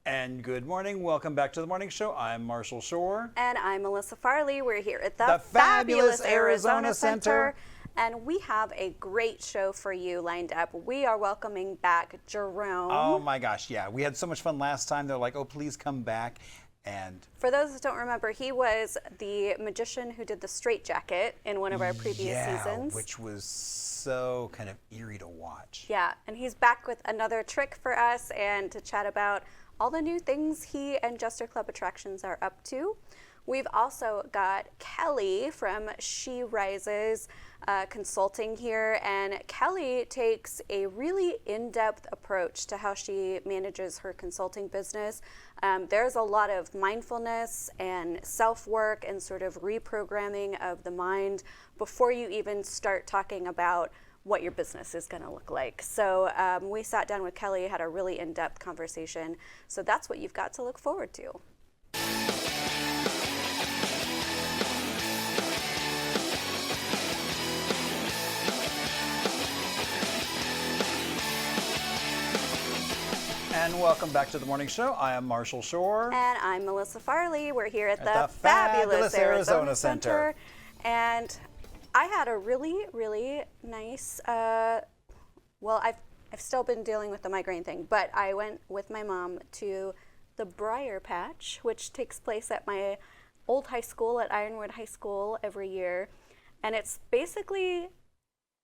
And good morning. Welcome back to the morning show. I'm Marshall Shore. And I'm Melissa Farley. We're here at the fabulous Arizona Center. And we have a great show for you lined up. We are welcoming back Jerome. Oh my gosh, yeah. We had so much fun last time. They're like, oh, please come back. And for those that don't remember, he was the magician who did the straitjacket in one of our previous seasons. Which was so kind of eerie to watch. Yeah, and he's back with another trick for us and to chat about all the new things he and JesterClub Attractions are up to. We've also got Kelly from SheRises consulting here, and Kelly takes a really in-depth approach to how she manages her consulting business. There's a lot of mindfulness and self-work and sort of reprogramming of the mind before you even start talking about what your business is going to look like. So we sat down with Kelly, had a really in-depth conversation. So that's what you've got to look forward to. And welcome back to the morning show. I am Marshall Shore. And I'm Melissa Farley. We're here at the fabulous Arizona Center. And I had a really, really nice, well, I've still been dealing with the migraine thing, but I went with my mom to the Briar Patch, which takes place at my old high school at Ironwood High School every year. And it's basically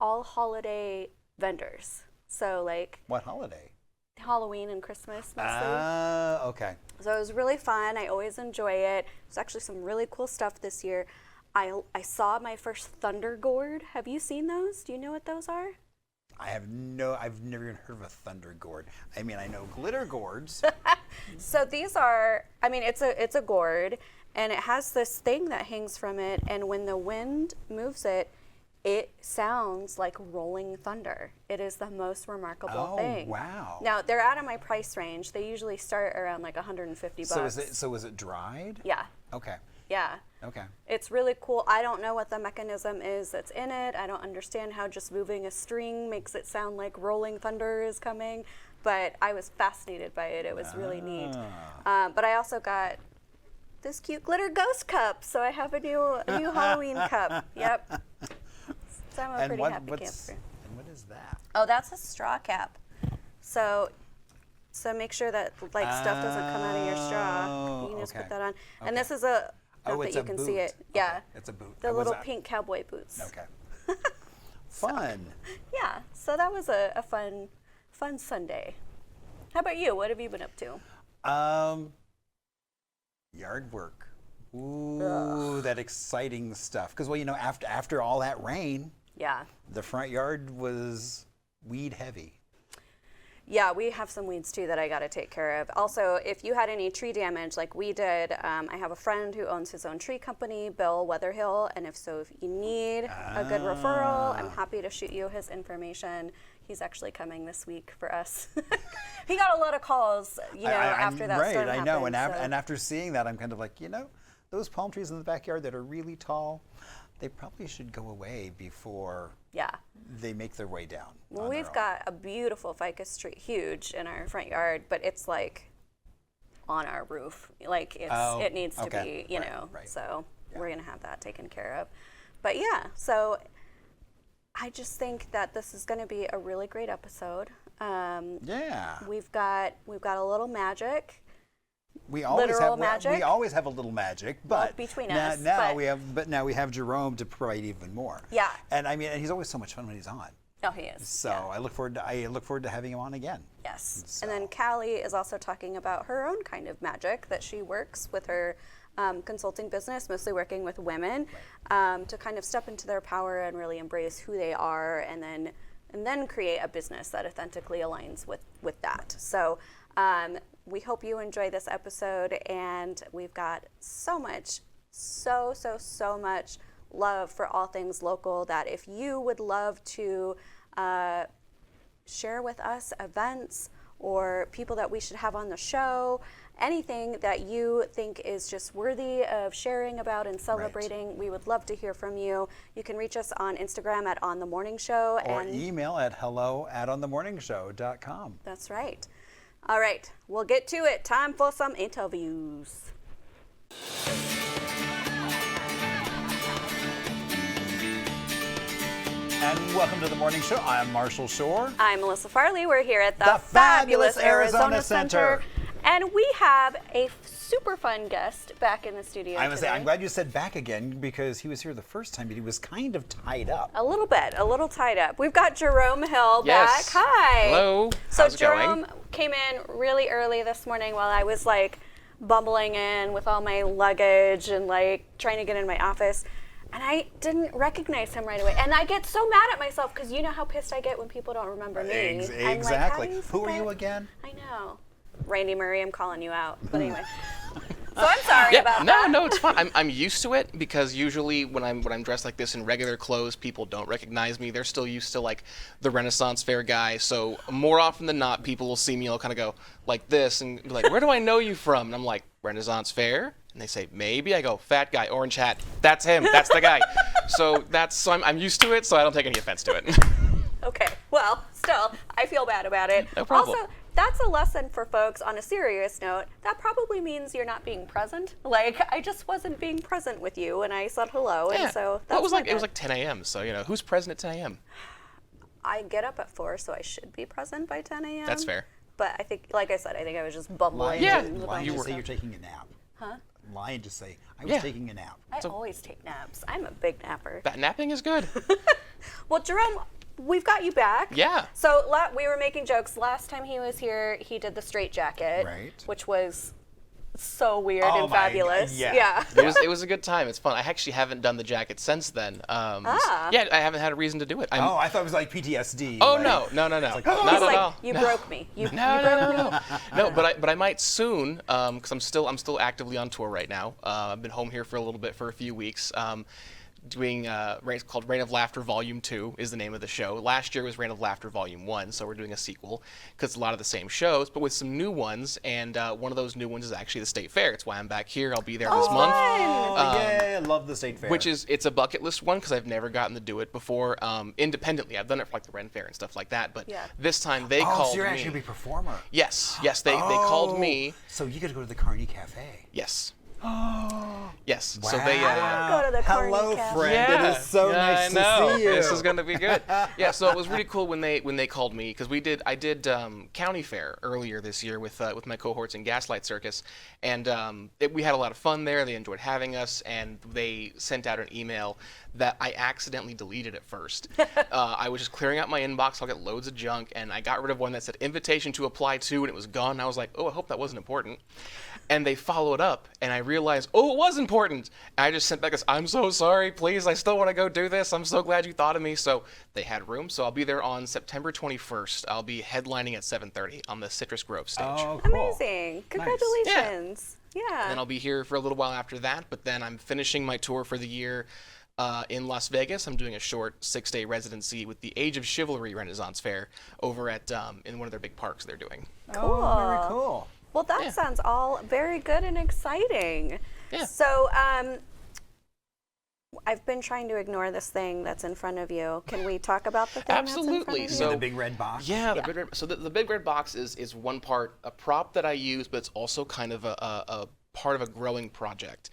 all holiday vendors. So like... What holiday? Halloween and Christmas mostly. Okay. So it was really fun. I always enjoy it. There's actually some really cool stuff this year. I saw my first thunder gourd. Have you seen those? Do you know what those are? I've never even heard of a thunder gourd. I mean, I know glitter gourds. So these are, I mean, it's a gourd, and it has this thing that hangs from it, and when the wind moves it, it sounds like rolling thunder. It is the most remarkable thing. Oh, wow. Now, they're out of my price range. They usually start around like $150. So is it dried? Yeah. Okay. Yeah. Okay. It's really cool. I don't know what the mechanism is that's in it. I don't understand how just moving a string makes it sound like rolling thunder is coming, but I was fascinated by it. It was really neat. But I also got this cute glitter ghost cup, so I have a new Halloween cup. Yep. So I'm a pretty happy camper. And what is that? Oh, that's a straw cap. So make sure that like stuff doesn't come out of your straw. You can just put that on. Okay. And this is a not that you can see it. Yeah. Okay. It's a boot. The little pink cowboy boots. Okay. Fun. Yeah. So that was a fun Sunday. How about you? What have you been up to? Yard work. Ooh, that exciting stuff. Because, well, you know, after all that rain, yeah, the front yard was weed heavy. Yeah, we have some weeds too that I got to take care of. Also, if you had any tree damage like we did, I have a friend who owns his own tree company, Bill Weatherhill, and if you need a good referral, I'm happy to shoot you his information. He's actually coming this week for us. He got a lot of calls, after that storm happened. Right, I know, and after seeing that, I'm kind of like, those palm trees in the backyard that are really tall, they probably should go away before they make their way down. Well, we've got a beautiful ficus tree, huge, in our front yard, but it's like on our roof. Like it needs to be, right. So we're going to have that taken care of. But yeah, so I just think that this is going to be a really great episode. We've got a little magic. We always have a little magic, but between now we have Jerome to provide even more. Yeah. And I mean, and he's always so much fun when he's on. Oh, he is. So I look forward to having him on again. Yes. So. And then Callie is also talking about her own kind of magic that she works with her consulting business, mostly working with women, to kind of step into their power and really embrace who they are, and then create a business that authentically aligns with that. So. We hope you enjoy this episode, and we've got so much love for all things local that if you would love to share with us events or people that we should have on the show, anything that you think is just worthy of sharing about and celebrating, we would love to hear from you. You can reach us on Instagram at On The Morning Show. Or email at hello@onthemorningshow.com. That's right. All right, we'll get to it. Time for some interviews. And welcome to the morning show. I'm Marshall Shore. I'm Melissa Farley. We're here at the fabulous Arizona Center. And we have a super fun guest back in the studio today. I'm glad you said back again because he was here the first time, but he was kind of tied up. A little tied up. We've got Jerome Hill Yes. back. Hi. Hello. So How's it Jerome going? came in really early this morning while I was like bumbling in with all my luggage and like trying to get in my office. And I didn't recognize him right away. And I get so mad at myself because you know how pissed I get when people don't remember me. Exactly. Like, who are you again? I know. Randy Murray, I'm calling you out. But anyway. So I'm sorry about that. No, it's fine. I'm used to it because usually when I'm dressed like this in regular clothes, people don't recognize me. They're still used to like the Renaissance Fair guy. So more often than not, people will see me. I'll kind of go like this and be like, "Where do I know you from?" And I'm like, "Renaissance Fair." And they say, "Maybe." I go, "Fat guy, orange hat. That's him. That's the guy." So I'm used to it. So I don't take any offense to it. Okay. Well, still, I feel bad about it. No problem. Also, that's a lesson for folks on a serious note. That probably means you're not being present. Like, I just wasn't being present with you, and I said hello, and so that's it was like 10 a.m. So who's present at 10 a.m.? I get up at 4, so I should be present by 10 a.m. That's fair. But I think, like I said, I think I was just bumbling. Lying to say you're taking a nap. Huh? Lying to say I was taking a nap. I always take naps. I'm a big napper. That napping is good. Well, Jerome, we've got you back. Yeah. So we were making jokes. Last time he was here, he did the straight jacket, which was so weird and fabulous. Yeah. It was a good time. It's fun. I actually haven't done the jacket since then. Yeah, I haven't had a reason to do it. I thought it was like PTSD. Oh, like, no. Like, Not at all. You broke me. No. No, but I might soon, because I'm still actively on tour right now. I've been home here for a little bit, for a few weeks. Doing it's called Reign of Laughter Volume 2 is the name of the show. Last year was Reign of Laughter Volume 1, so we're doing a sequel because it's a lot of the same shows, but with some new ones, and one of those new ones is actually the State Fair. It's why I'm back here. I'll be there this month. I love the State Fair. It's a bucket list one because I've never gotten to do it before independently. I've done it for like the Ren Fair and stuff like that, but this time they called me. So you're actually a big performer. Yes, they called me. So you got to go to the Carney Cafe. Yes. Yes. Wow. So they go to the hello, Cafe. friend. Yeah. It is so nice I know. to see you. This is going to be good. Yeah. So it was really cool when they called me because I did County Fair earlier this year with my cohorts in Gaslight Circus, and we had a lot of fun there. They enjoyed having us, and they sent out an email that I accidentally deleted at first. I was just clearing out my inbox. I'll get loads of junk, and I got rid of one that said invitation to apply to, and it was gone. And I was like, oh, I hope that wasn't important. And they followed up, and I realized, oh, it was important. And I just sent back this, I'm so sorry, please, I still want to go do this. I'm so glad you thought of me. So they had room, so I'll be there on September 21st. I'll be headlining at 7:30 on the Citrus Grove stage. Oh, cool. Amazing. Congratulations. Nice. Yeah. And I'll be here for a little while after that, but then I'm finishing my tour for the year in Las Vegas. I'm doing a short 6-day residency with the Age of Chivalry Renaissance Fair over at in one of their big parks they're doing. Cool. Oh, very cool. Well, that sounds all very good and exciting. Yeah. So, I've been trying to ignore this thing that's in front of you. Can we talk about the thing Absolutely. that's in front of you? So the big red box. Yeah, the big red. So the big red box is one part a prop that I use, but it's also kind of a part of a growing project.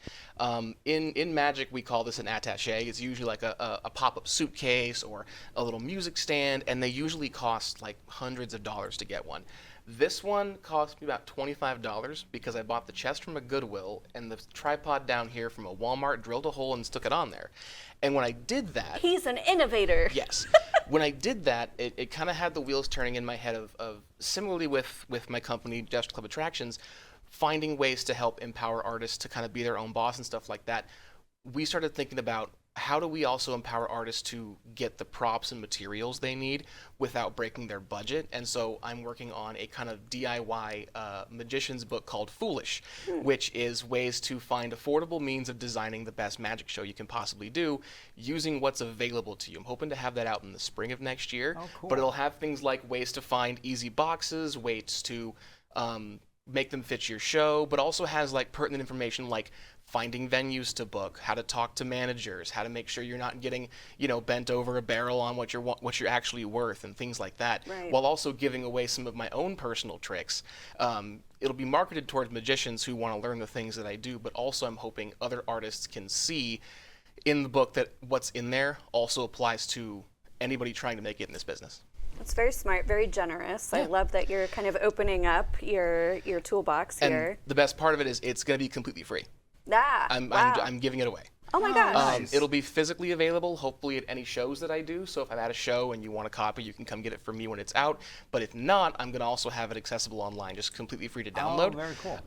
In Magic, we call this an attaché. It's usually like a pop-up suitcase or a little music stand, and they usually cost like hundreds of dollars to get one. This one cost me about $25 because I bought the chest from a Goodwill and the tripod down here from a Walmart, drilled a hole and stuck it on there. And when I did that... He's an innovator. Yes. When I did that, it kind of had the wheels turning in my head of similarly with my company, JesterClub Attractions, finding ways to help empower artists to kind of be their own boss and stuff like that. We started thinking about how do we also empower artists to get the props and materials they need without breaking their budget? And so I'm working on a kind of DIY magician's book called Foolish, which is ways to find affordable means of designing the best magic show you can possibly do using what's available to you. I'm hoping to have that out in the spring of next year, Oh, cool. but it'll have things like ways to find easy boxes, ways to make them fit your show, but also has like pertinent information like finding venues to book, how to talk to managers, how to make sure you're not getting, bent over a barrel on what you're actually worth and things like that, Right. while also giving away some of my own personal tricks. It'll be marketed towards magicians who want to learn the things that I do, but also I'm hoping other artists can see in the book that what's in there also applies to anybody trying to make it in this business. It's very smart, very generous. I love that you're kind of opening up your toolbox And here. the best part of it is it's going to be completely free. Wow. I'm giving it away. Oh my gosh. Nice. It'll be physically available, hopefully at any shows that I do. So if I'm at a show and you want a copy, you can come get it from me when it's out. But if not, I'm going to also have it accessible online, just completely free to download. Oh, very cool.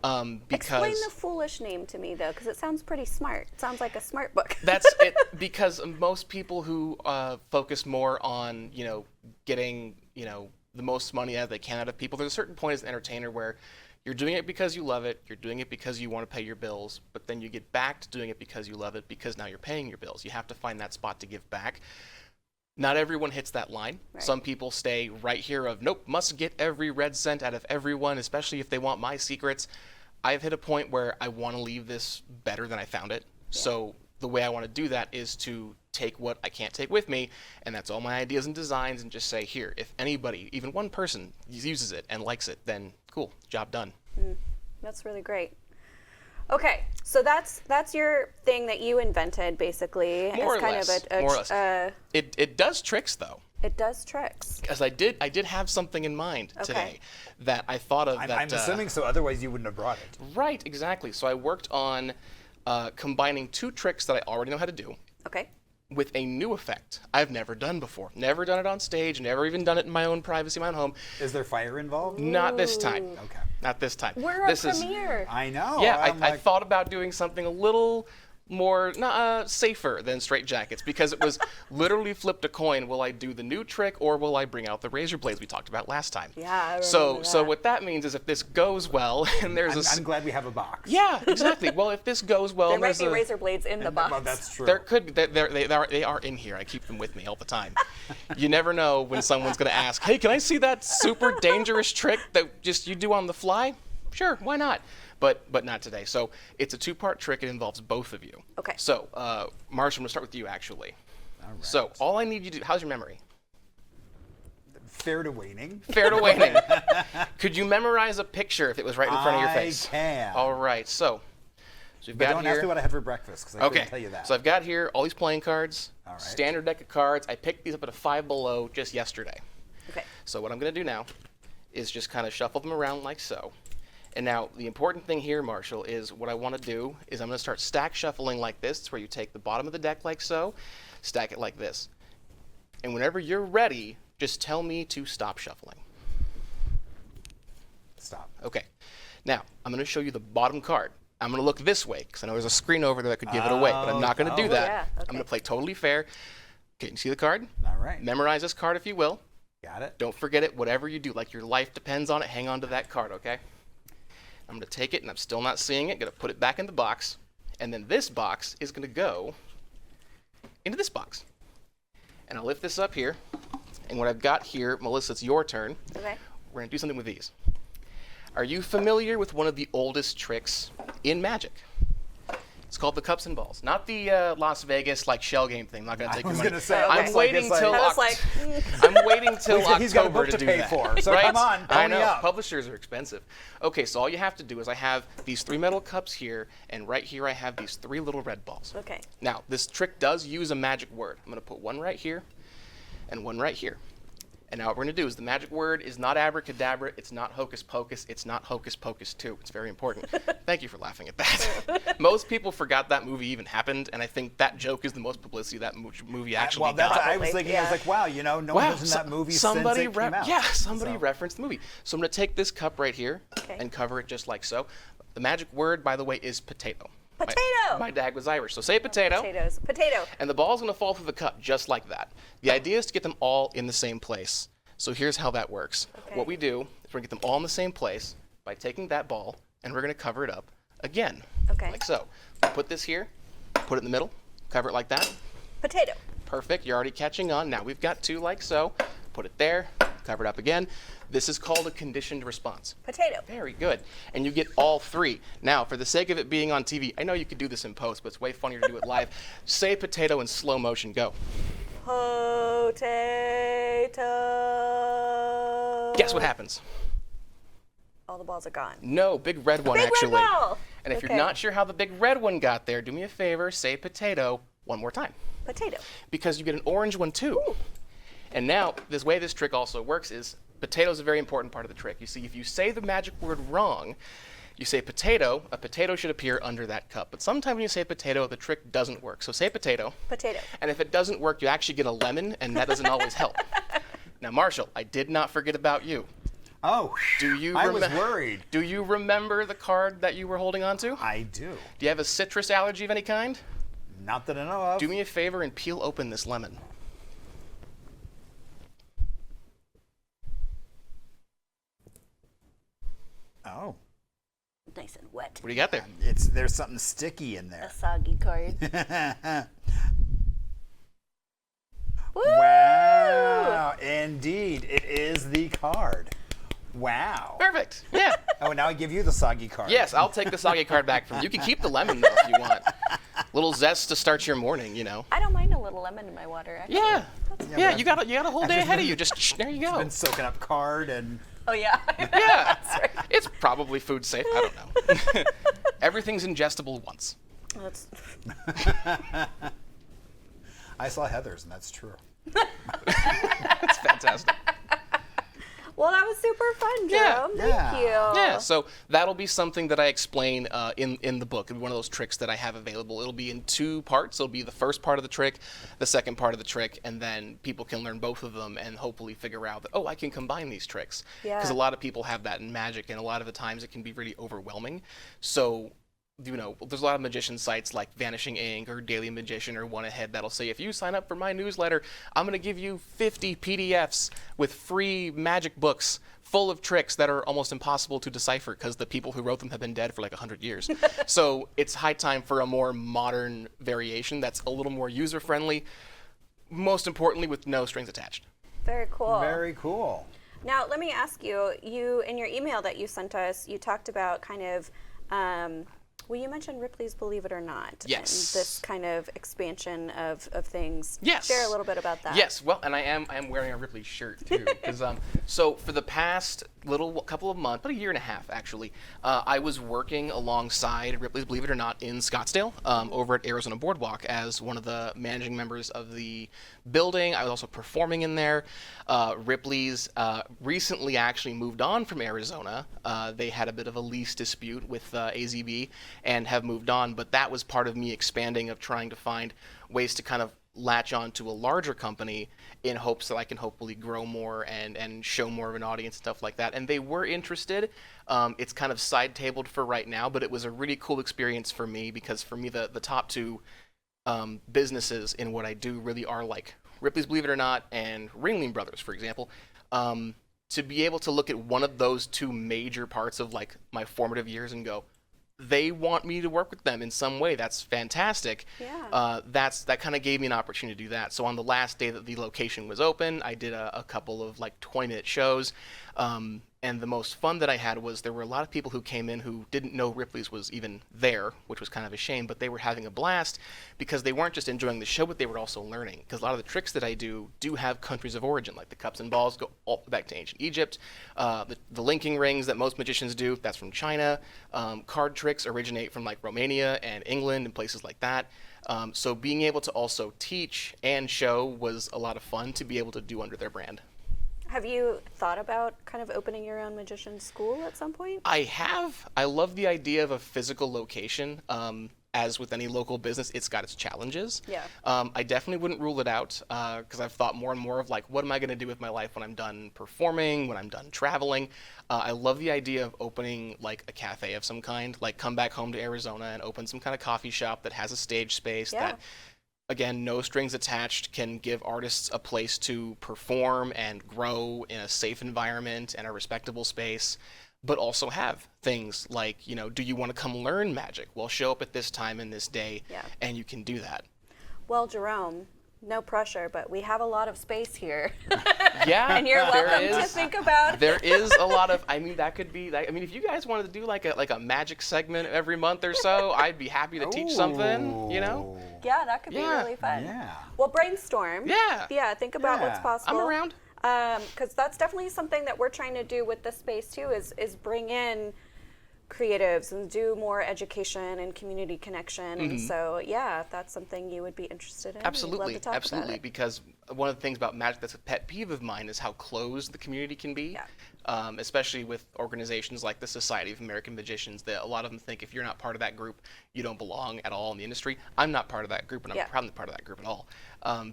Because Explain the foolish name to me, though, because it sounds pretty smart. It sounds like a smart book. that's it. Because most people who focus more on, getting, the most money as they can out of people, there's a certain point as an entertainer where you're doing it because you love it, you're doing it because you want to pay your bills, but then you get back to doing it because you love it because now you're paying your bills. You have to find that spot to give back. Not everyone hits that line. Right. Some people stay right here of, nope, must get every red cent out of everyone, especially if they want my secrets. I've hit a point where I want to leave this better than I found it. Yeah. So the way I want to do that is to take what I can't take with me, and that's all my ideas and designs, and just say, here, if anybody, even one person, uses it and likes it, then cool, job done. That's really great. Okay, so that's your thing that you invented, basically. More or less. More or less. It does tricks, though. It does tricks. Because I did have something in mind today that I thought of. I'm assuming so, otherwise you wouldn't have brought it. Right, exactly. So I worked on combining two tricks that I already know how to do Okay. with a new effect I've never done before. Never done it on stage, never even done it in my own privacy, my own home. Is there fire involved? Not this time. Okay. Not this time. We're a premiere. I know. Yeah, I'm I like, thought about doing something a little more safer than straight jackets, because it was literally flipped a coin. Will I do the new trick, or will I bring out the razor blades we talked about last time? Yeah, I remember So that. what that means is if this goes well, and there's I'm glad we have a box. yeah, exactly. Well, if this goes well, There and might there's be razor blades in the box. Well, that's true. there could be, they are in here. I keep them with me all the time. You never know when someone's going to ask, hey, can I see that super dangerous trick that just you do on the fly? Sure, why not? But not today. So it's a two-part trick. It involves both of you. Okay. So, Marcia, I'm going to start with you, actually. All right. So all I need you to do, how's your memory? Fair to waning. Fair to waning. Could you memorize a picture if it was right in front of your face? I can. All right. So we've But got don't here. ask me what I had for breakfast, because I couldn't tell you that. So I've got here all these playing cards, All right. standard deck of cards. I picked these up at a Five Below just yesterday. Okay. So what I'm going to do now is just kind of shuffle them around like so. And now the important thing here, Marshall, is what I want to do is I'm going to start stack shuffling like this. It's where you take the bottom of the deck like so, stack it like this. And whenever you're ready, just tell me to stop shuffling. Stop. Okay. Now, I'm going to show you the bottom card. I'm going to look this way because I know there's a screen over there that could give it away, but I'm not going to do that. Yeah, okay. I'm going to play totally fair. Okay, you see the card? All right. Memorize this card if you will. Got it. Don't forget it. Whatever you do, like your life depends on it, hang on to that card, okay? I'm going to take it, and I'm still not seeing it. Going to put it back in the box. And then this box is going to go into this box. And I'll lift this up here. And what I've got here, Melissa, it's your turn. Okay. We're going to do something with these. Are you familiar with one of the oldest tricks in Magic? It's called the cups and balls. Not the Las Vegas like shell game thing. I'm not going to take your money. I was going to say, I'm waiting till I was like, I'm waiting till He's got a October book to to do pay that. for, so right? come on, I pony know. up. Publishers are expensive. Okay, so all you have to do is I have these 3 metal cups here, and right here I have these 3 little red balls. okay. Now, this trick does use a magic word. I'm going to put one right here and one right here. And now what we're going to do is the magic word is not abracadabra, it's not hocus pocus, it's not hocus pocus 2. It's very important. Thank you for laughing at that. Most people forgot that movie even happened, and I think that joke is the most publicity that movie actually Well, that's, got. I was thinking, I was like, wow, no one was in that movie since it came out. Yeah, somebody referenced the movie. So I'm going to take this cup right here Okay. and cover it just like so. The magic word, by the way, is potato. Potato! My dad was Irish, so say potato. Potatoes. Potato. And the ball's going to fall through the cup just like that. The idea is to get them all in the same place. So here's how that works. Okay. What we do is we're going to get them all in the same place by taking that ball, and we're going to cover it up again. Okay. Like so. Put this here, put it in the middle, cover it like that. Potato. Perfect. You're already catching on. Now we've got 2 like so. Put it there, Cover it up again. This is called a conditioned response. Potato. Very good. And you get all three. Now, for the sake of it being on TV, I know you could do this in post, but it's way funnier to do it live. Say potato in slow motion. Go. Potato. Guess what happens? All the balls are gone. No, big red one, big actually. Red ball. And if you're not sure how the big red one got there, do me a favor, say potato one more time. Potato. Because you get an orange one, too. Ooh. And now, this way this trick also works is potato is a very important part of the trick. You see, if you say the magic word wrong, you say potato, a potato should appear under that cup. But sometimes when you say potato, the trick doesn't work. So say potato. Potato. And if it doesn't work, you actually get a lemon, and that doesn't always help. Now, Marshall, I did not forget about you. Oh, I was worried. Do you remember the card that you were holding on to? I do. Do you have a citrus allergy of any kind? Not that I know of. Do me a favor and peel open this lemon. Oh. Nice and wet. What do you got there? There's something sticky in A there. soggy card. Woo! Wow. Indeed, it is the card. Wow. Perfect. Yeah. Oh, now I give you the soggy card. Yes, I'll take the soggy card back from you. You can keep the lemon, though, if you want. Little zest to start your morning, you know. I don't mind a little lemon in my water, actually. Yeah. Yeah, you got a whole day ahead of you. Just there you go. Been soaking up card and. Oh, yeah. Yeah. That's right. It's probably food safe. I don't know. Everything's ingestible once. That's... I saw Heather's, and that's true. That's fantastic. Well, that was super fun, Jerome. Thank you. Yeah, so that'll be something that I explain in the book. It'll be one of those tricks that I have available. It'll be in two parts. It'll be the first part of the trick, the second part of the trick, and then people can learn both of them and hopefully figure out that, oh, I can combine these tricks. Because a lot of people have that in magic, and a lot of the times it can be really overwhelming. So, you know, there's a lot of magician sites like Vanishing Ink or Daily Magician or One Ahead that'll say, if you sign up for my newsletter, I'm going to give you 50 PDFs with free magic books full of tricks that are almost impossible to decipher because the people who wrote them have been dead for like 100 years. So it's high time for a more modern variation that's a little more user-friendly, most importantly with no strings attached. Very cool. Very cool. Now, let me ask you, in your email that you sent us, you talked about kind of, well, you mentioned Ripley's Believe It or Not. Yes. And this kind of expansion of things. Yes. Share a little bit about that. Yes. Well, and I am wearing a Ripley shirt too, because so for the past couple of months, about a year and a half actually, I was working alongside Ripley's Believe It or Not in Scottsdale, over at Arizona Boardwalk as one of the managing members of the building. I was also performing in there. Ripley's recently actually moved on from Arizona. They had a bit of a lease dispute with AZB and have moved on, but that was part of me expanding, of trying to find ways to kind of latch on to a larger company in hopes that I can hopefully grow more and show more of an audience and stuff like that. And they were interested. It's kind of side-tabled for right now, but it was a really cool experience for me, because for me the top two businesses in what I do really are like Ripley's Believe It or Not and Ringling Brothers, for example. To be able to look at one of those two major parts of like my formative years and go, they want me to work with them in some way. That's fantastic. Yeah. That kind of gave me an opportunity to do that. So on the last day that the location was open, I did a couple of like 20-minute shows. And the most fun that I had was there were a lot of people who came in who didn't know Ripley's was even there, which was kind of a shame, but they were having a blast because they weren't just enjoying the show, but they were also learning. Because a lot of the tricks that I do have countries of origin, like the cups and balls go all back to ancient Egypt. The linking rings that most magicians do, that's from China. Card tricks originate from like Romania and England and places like that. So being able to also teach and show was a lot of fun to be able to do under their brand. Have you thought about kind of opening your own magician school at some point? I have. I love the idea of a physical location. As with any local business, it's got its challenges. Yeah. I definitely wouldn't rule it out, because I've thought more and more of like, what am I going to do with my life when I'm done performing, when I'm done traveling? I love the idea of opening like a cafe of some kind, like come back home to Arizona and open some kind of coffee shop that has a stage space that, again, no strings attached, can give artists a place to perform and grow in a safe environment and a respectable space, but also have things like, you know, do you want to come learn magic? Well, show up at this time and this day, and you can do that. Well, Jerome, No pressure, but we have a lot of space here. Yeah, and you're welcome to think about. There is a lot of. I mean, that could be. I mean, if you guys wanted to do like a magic segment every month or so, I'd be happy to teach something. You know. Yeah, that could be really fun. Yeah. Well, brainstorm. Yeah. Yeah. Think about what's possible. I'm around. Because that's definitely something that we're trying to do with this space too. Is bring in creatives and do more education and community connection. And so, yeah, if that's something you would be interested in, Absolutely, we'd love to talk absolutely. about it. Because one of the things about magic that's a pet peeve of mine is how closed the community can be. Yeah. Especially with organizations like the Society of American Magicians, that a lot of them think if you're not part of that group, you don't belong at all in the industry. I'm not part of that group, and I'm proud not part of that group at all,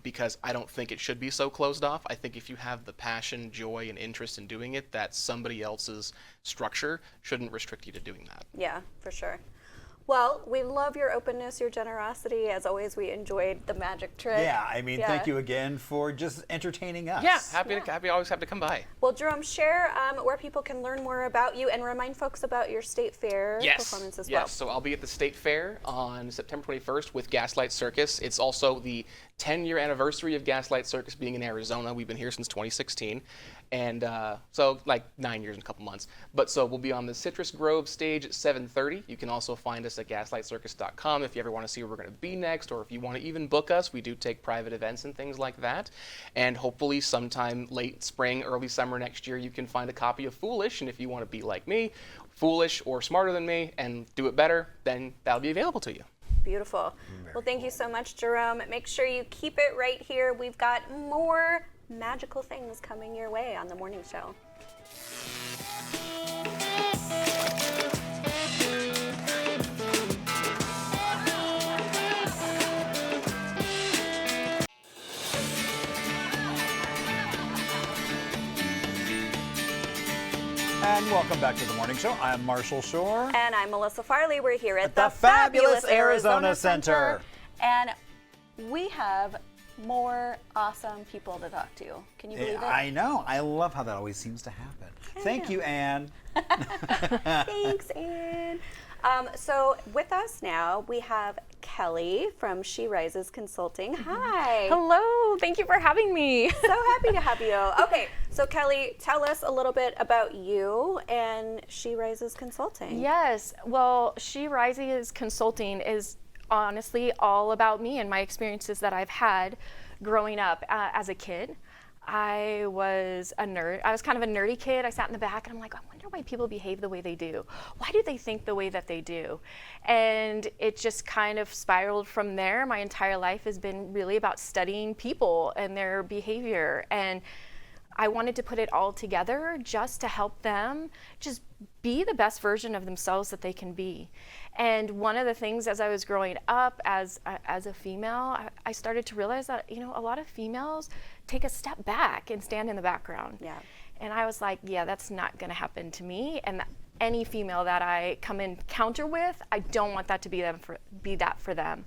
because I don't think it should be so closed off. I think if you have the passion, joy, and interest in doing it, that somebody else's structure shouldn't restrict you to doing that. Yeah, for sure. Well, we love your openness, your generosity. As always, we enjoyed the magic trick. Yeah, I mean, thank you again for just entertaining us. Yeah, happy always have to come by. Well, Jerome, share where people can learn more about you and remind folks about your state fair performance as well. Yes, so I'll be at the state fair on September 21st with Gaslight Circus. It's also the 10-year anniversary of Gaslight Circus being in Arizona. We've been here since 2016. And so like 9 years and a couple months. But so we'll be on the Citrus Grove stage at 7:30. You can also find us at gaslightcircus.com if you ever want to see where we're going to be next, or if you want to even book us. We do take private events and things like that. And hopefully sometime late spring, early summer next year, you can find a copy of Foolish. And if you want to be like me, foolish or smarter than me, and do it better, then that'll be available to you. Beautiful. Well, thank you so much, Jerome. Make sure you keep it right here. We've got more magical things coming your way on the morning show. And welcome back to the morning show. I'm Marshall Shore. And I'm Melissa Farley. We're here at the fabulous Arizona Center. And we have more awesome people to talk to. Can you believe it? I know. I love how that always seems to happen. Thank you, Anne. Thanks, Anne. So with us now, we have Kelly from SheRises Consulting. Hi. Hello. Thank you for having me. So happy to have you. Okay, so Kelly, tell us a little bit about you and SheRises Consulting. Yes. Well, SheRises Consulting is honestly all about me and my experiences that I've had growing up as a kid. I was a nerd. I was kind of a nerdy kid. I sat in the back and I'm like, I wonder why people behave the way they do. Why do they think the way that they do? And it just kind of spiraled from there. My entire life has been really about studying people and their behavior. And I wanted to put it all together just to help them just be the best version of themselves that they can be. And one of the things as I was growing up as a female, I started to realize that, you know, a lot of females take a step back and stand in the background. Yeah. And I was like, yeah, that's not going to happen to me. And any female that I come in encounter with, I don't want that to be that for them.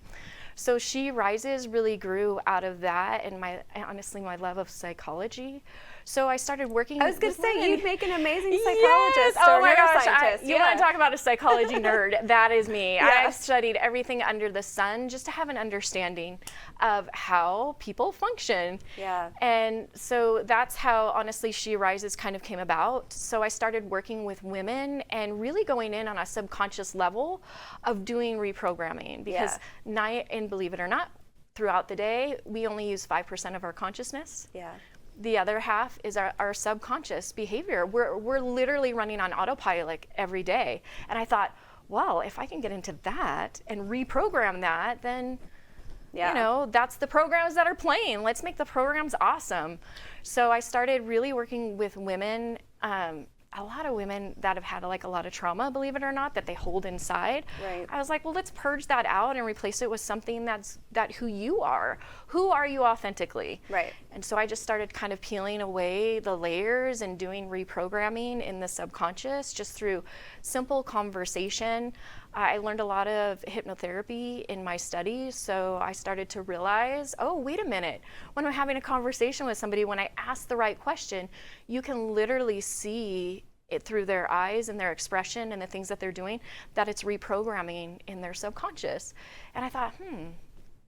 So SheRises really grew out of that and honestly my love of psychology. So I started working. I was going to say, women. you'd make an amazing psychologist. Yes. Or Oh my gosh, neuroscientist. you want to talk about a psychology nerd? That is me. Yeah. I've studied everything under the sun just to have an understanding of how people function. Yeah. And so that's how honestly SheRises kind of came about. So I started working with women and really going in on a subconscious level of doing reprogramming because and believe it or not, throughout the day, we only use 5% of our consciousness. Yeah. The other half is our subconscious behavior. We're literally running on autopilot every day. And I thought, well, if I can get into that and reprogram that, then you know, that's the programs that are playing. Let's make the programs awesome. So I started really working with women, a lot of women that have had like a lot of trauma, believe it or not, that they hold inside. Right. I was like, well, let's purge that out and replace it with something that who you are. Who are you authentically? Right. And so I just started kind of peeling away the layers and doing reprogramming in the subconscious just through simple conversation. I learned a lot of hypnotherapy in my studies, so I started to realize, oh, wait a minute. When I'm having a conversation with somebody, when I ask the right question, you can literally see it through their eyes and their expression and the things that they're doing, that it's reprogramming in their subconscious. And I thought,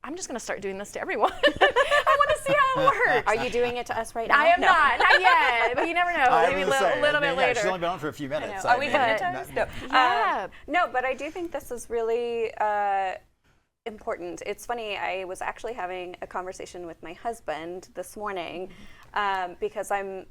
I'm just going to start doing this to everyone. I Let's see how it works. Are you doing it to us right now? I am not yet, but you never know. Maybe a little bit later. She's only been on for a few minutes. Are we hypnotized? No. Yeah. No, but I do think this is really important. It's funny, I was actually having a conversation with my husband this morning because I'm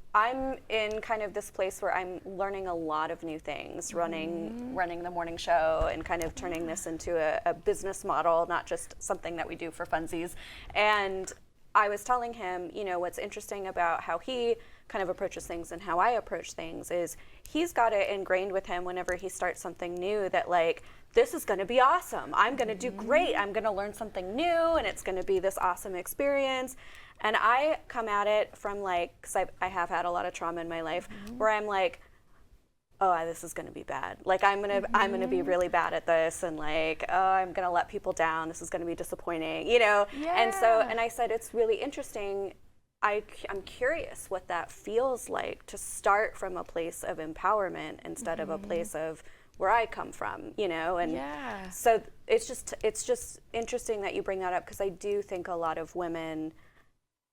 in kind of this place where I'm learning a lot of new things, running the morning show and kind of turning this into a business model, not just something that we do for funsies. And I was telling him, you know, what's interesting about how he kind of approaches things and how I approach things is he's got it ingrained with him whenever he starts something new that like, this is going to be awesome. I'm going to do great. I'm going to learn something new and it's going to be this awesome experience. And I come at it from like, because I have had a lot of trauma in my life where I'm like, oh, this is going to be bad. Like I'm going to be really bad at this, and like, oh, I'm going to let people down. This is going to be disappointing, you know? Yeah. And I said, it's really interesting. I'm curious what that feels like to start from a place of empowerment instead of a place of where I come from, you know? And so it's just interesting that you bring that up, because I do think a lot of women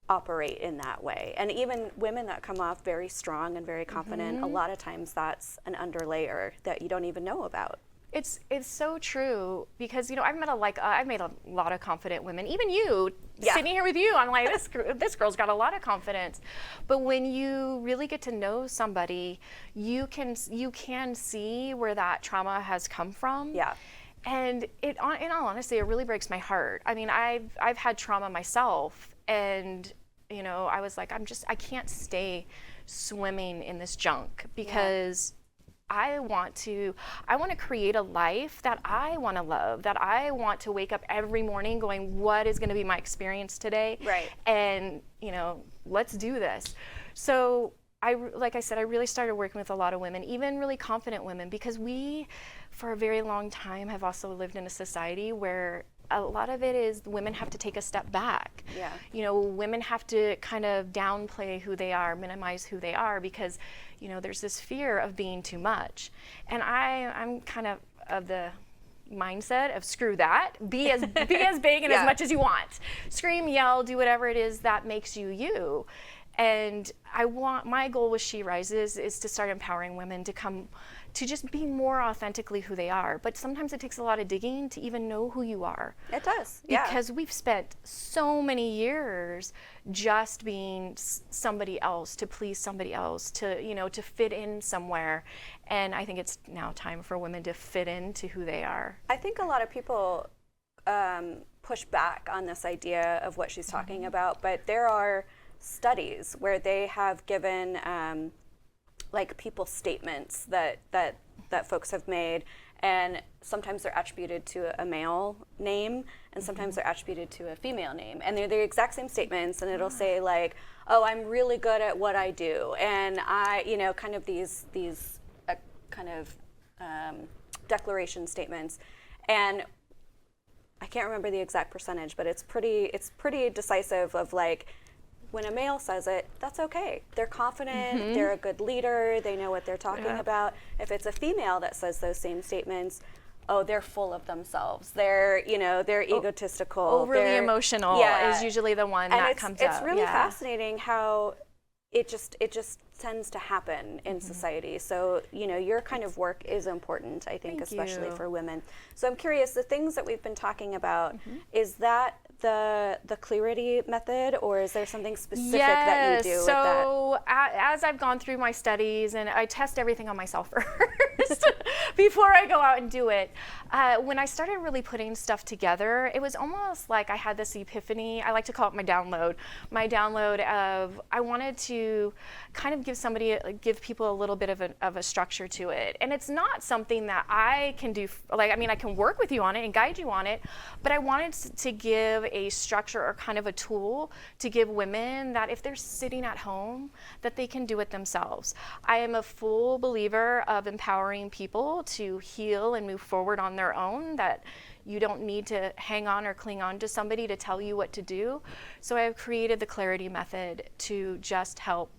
operate in that way. And even women that come off very strong and very confident, a lot of times that's an underlayer that you don't even know about. It's so true, because, you know, I've made a lot of confident women. Even you, sitting here with you, I'm like, this girl's got a lot of confidence. But when you really get to know somebody, you can see where that trauma has come from. Yeah. And in all honesty, it really breaks my heart. I mean, I've had trauma myself, and you know, I was like, I can't stay swimming in this junk, because I want to create a life that I want to love, that I want to wake up every morning going, what is going to be my experience today? Right. And, you know, let's do this. So like I said, I really started working with a lot of women, even really confident women, because we, for a very long time, have also lived in a society where a lot of it is women have to take a step back. Yeah. You know, women have to kind of downplay who they are, minimize who they are, because, you know, there's this fear of being too much. And I'm kind of the mindset of screw that, be as big and as much as you want. Scream, yell, do whatever it is that makes you you. And my goal with SheRises is to start empowering women to just be more authentically who they are. But sometimes it takes a lot of digging to even know who you are. It does, yeah. Because we've spent so many years just being somebody else, to please somebody else, to fit in somewhere. And I think it's now time for women to fit into who they are. I think a lot of people push back on this idea of what she's talking about, but there are studies where they have given like people statements that folks have made, and sometimes they're attributed to a male name and sometimes they're attributed to a female name, and they're the exact same statements, and it'll say like, oh, I'm really good at what I do, and I, you know, kind of these kind of declaration statements. And I can't remember the exact percentage, but it's pretty decisive of like, when a male says it, that's okay. They're confident, they're a good leader, they know what they're talking about. If it's a female that says those same statements, oh, they're full of themselves. They're egotistical. Overly emotional is usually the one that comes up. It's really fascinating how it just tends to happen in society. So, you know, your kind of work is important, I think, especially for women. So I'm curious, the things that we've been talking about, is that the CLEARITY method, or is there something specific that you do with that? So as I've gone through my studies, and I test everything on myself first before I go out and do it, when I started really putting stuff together, it was almost like I had this epiphany. I like to call it my download of, I wanted to kind of give people a little bit of a structure to it. And it's not something that I can do, like, I mean, I can work with you on it and guide you on it, but I wanted to give a structure or kind of a tool to give women that if they're sitting at home, that they can do it themselves. I am a full believer of empowering people to heal and move forward on their own, that you don't need to hang on or cling on to somebody to tell you what to do. So I have created the CLEARITY method to just help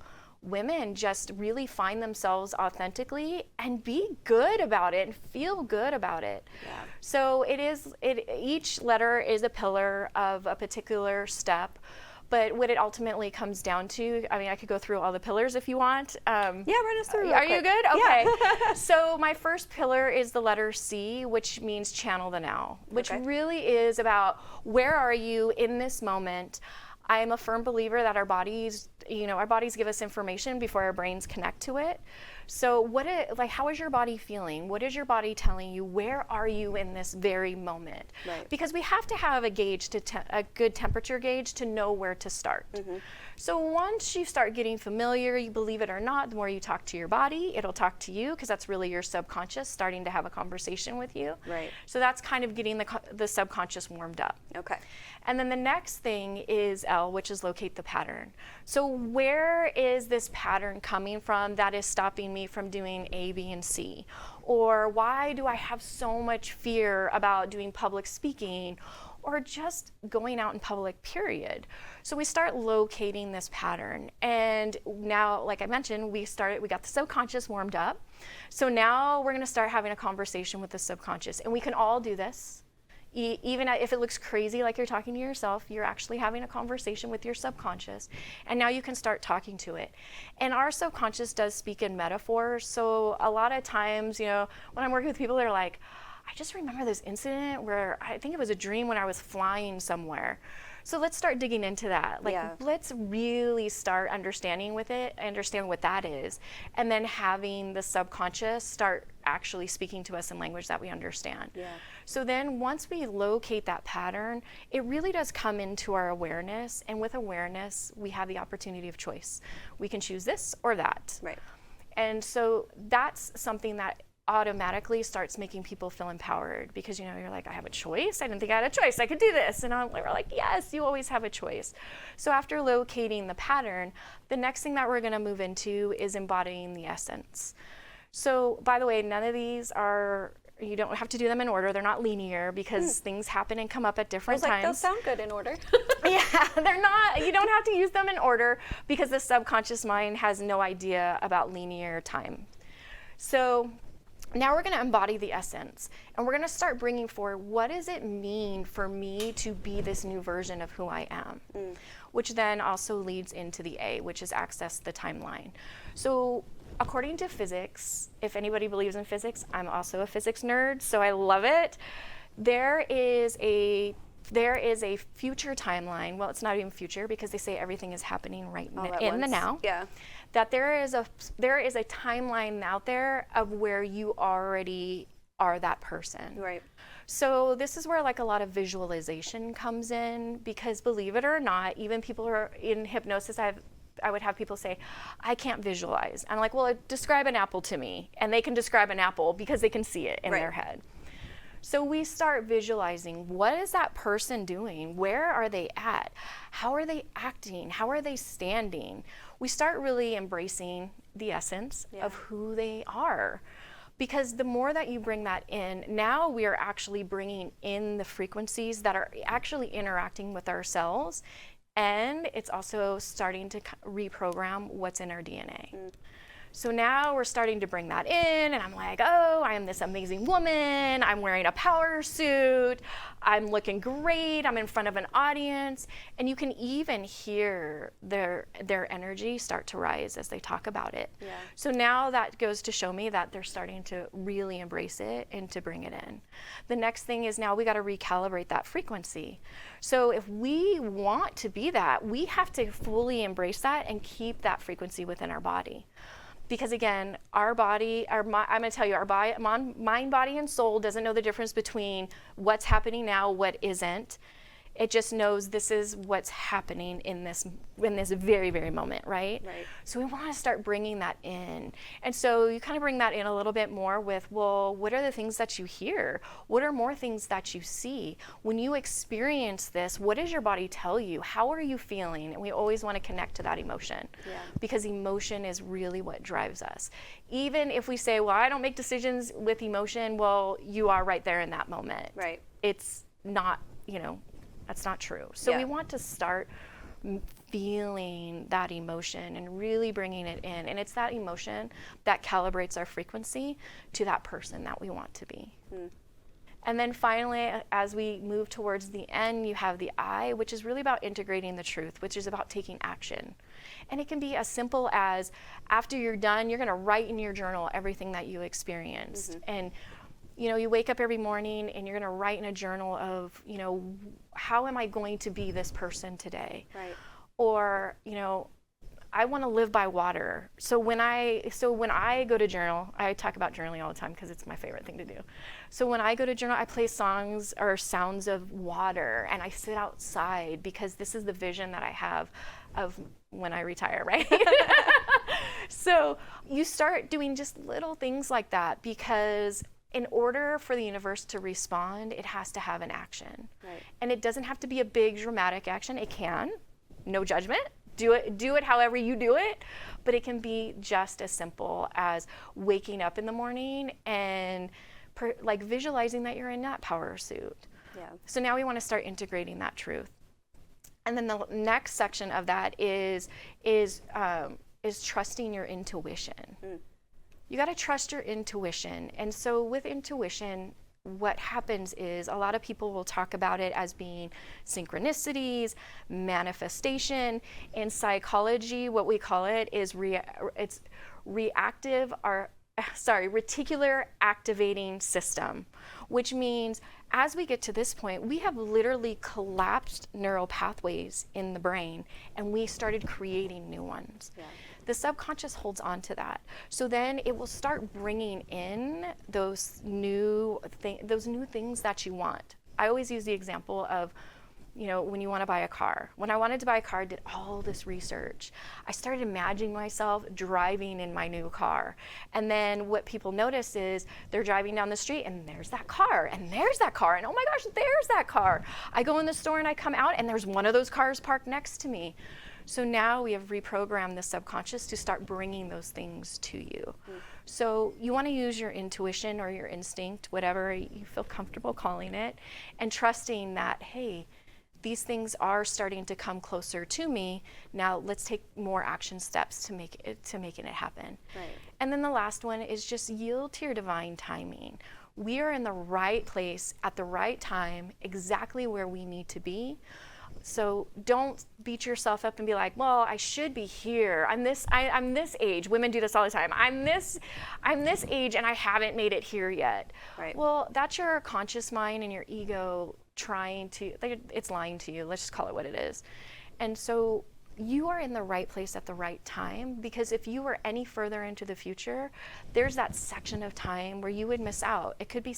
women just really find themselves authentically and be good about it and feel good about it. Yeah. So each letter is a pillar of a particular step, But what it ultimately comes down to, I mean, I could go through all the pillars if you want. Yeah, run us through. Are you good? Okay. Yeah. So my first pillar is the letter C, which means channel the now, which really is about where are you in this moment. I am a firm believer that our bodies give us information before our brains connect to it. So how is your body feeling? What is your body telling you? Where are you in this very moment? Right. Because we have to have a gauge, a good temperature gauge to know where to start. So once you start getting familiar, you believe it or not, the more you talk to your body, it'll talk to you, because that's really your subconscious starting to have a conversation with you. Right. So that's kind of getting the subconscious warmed up. Okay. And then the next thing is L, which is locate the pattern. So where is this pattern coming from that is stopping me from doing A, B, and C? Or why do I have so much fear about doing public speaking or just going out in public, period? So we start locating this pattern. And now, like I mentioned, we got the subconscious warmed up. So now we're gonna start having a conversation with the subconscious. And we can all do this. Even if it looks crazy like you're talking to yourself, you're actually having a conversation with your subconscious. And now you can start talking to it. And our subconscious does speak in metaphors. So a lot of times, when I'm working with people, they're like, I just remember this incident where I think it was a dream when I was flying somewhere. So let's start digging into that. Let's really start understanding what that is, and then having the subconscious start actually speaking to us in language that we understand. Yeah. So then once we locate that pattern, it really does come into our awareness, and with awareness, we have the opportunity of choice. We can choose this or that. Right. And so that's something that automatically starts making people feel empowered, because you're like, I have a choice. I didn't think I had a choice. I could do this. And we're like, yes, you always have a choice. So after locating the pattern, the next thing that we're going to move into is embodying the essence. So by the way, none of these you don't have to do them in order. They're not linear, because things happen and come up at different times. They'll sound good in order. Yeah, they're not. You don't have to use them in order, because the subconscious mind has no idea about linear time. So now we're going to embody the essence, and we're going to start bringing forward, what does it mean for me to be this new version of who I am? Which then also leads into the A, which is access the timeline. So according to physics, if anybody believes in physics, I'm also a physics nerd, so I love it. There is a future timeline. Well, it's not even future, because they say everything is happening in the now. Yeah. That there is a timeline out there of where you already are that person. Right. So this is where a lot of visualization comes in, because believe it or not, even people who are in hypnosis, I would have people say, I can't visualize. I'm like, well, describe an apple to me. And they can describe an apple because they can see it in their head. So we start visualizing, what is that person doing? Where are they at? How are they acting? How are they standing? We start really embracing the essence of who they are. Because the more that you bring that in, now we are actually bringing in the frequencies that are actually interacting with ourselves. And it's also starting to reprogram what's in our DNA. So now we're starting to bring that in, and I'm like, oh, I am this amazing woman. I'm wearing a power suit. I'm looking great. I'm in front of an audience. And you can even hear their energy start to rise as they talk about it. Yeah. So now that goes to show me that they're starting to really embrace it and to bring it in. The next thing is, now we got to recalibrate that frequency. So if we want to be that, we have to fully embrace that and keep that frequency within our body. Because again, our body, I'm going to tell you, our mind, body, and soul doesn't know the difference between what's happening now, what isn't. It just knows this is what's happening in this very, very moment, right? Right. So we want to start bringing that in. And so you kind of bring that in a little bit more with, well, what are the things that you hear? What are more things that you see? When you experience this, what does your body tell you? How are you feeling? And we always want to connect to that emotion. Yeah. Because emotion is really what drives us. Even if we say, well, I don't make decisions with emotion, well, you are right there in that moment. Right. It's not, that's not true. So we want to start feeling that emotion and really bringing it in. And it's that emotion that calibrates our frequency to that person that we want to be. And then finally, as we move towards the end, you have the I, which is really about integrating the truth, which is about taking action. And it can be as simple as, after you're done, you're going to write in your journal everything that you experienced. And you wake up every morning and you're going to write in a journal of, how am I going to be this person today? Right. Or, I want to live by water. So when I go to journal, I talk about journaling all the time because it's my favorite thing to do. So when I go to journal, I play songs or sounds of water, and I sit outside because this is the vision that I have of when I retire, right? So you start doing just little things like that, because in order for the universe to respond, it has to have an action. Right. And it doesn't have to be a big dramatic action. It can, no judgment. Do it however you do it, but it can be just as simple as waking up in the morning and visualizing that you're in that power suit. Yeah. So now we want to start integrating that truth. And then the next section of that is trusting your intuition. You got to trust your intuition. And so with intuition, what happens is a lot of people will talk about it as being synchronicities, manifestation. In psychology, what we call it is reticular activating system, which means as we get to this point, we have literally collapsed neural pathways in the brain, and we started creating new ones. Yeah. The subconscious holds on to that. So then it will start bringing in those new things that you want. I always use the example of, when you want to buy a car. When I wanted to buy a car, I did all this research. I started imagining myself driving in my new car. And then what people notice is they're driving down the street and there's that car, and there's that car, and oh my gosh, there's that car. I go in the store and I come out and there's one of those cars parked next to me. So now we have reprogrammed the subconscious to start bringing those things to you. So you want to use your intuition or your instinct, whatever you feel comfortable calling it, and trusting that, hey, these things are starting to come closer to me. Now let's take more action steps to making it happen. Right. And then the last one is just yield to your divine timing. We are in the right place at the right time, exactly where we need to be. So don't beat yourself up and be like, well, I should be here. I'm this age. Women do this all the time. I'm this age and I haven't made it here yet. Right. Well, that's your conscious mind and your ego it's lying to you. Let's just call it what it is. And so you are in the right place at the right time, because if you were any further into the future, there's that section of time where you would miss out. It could be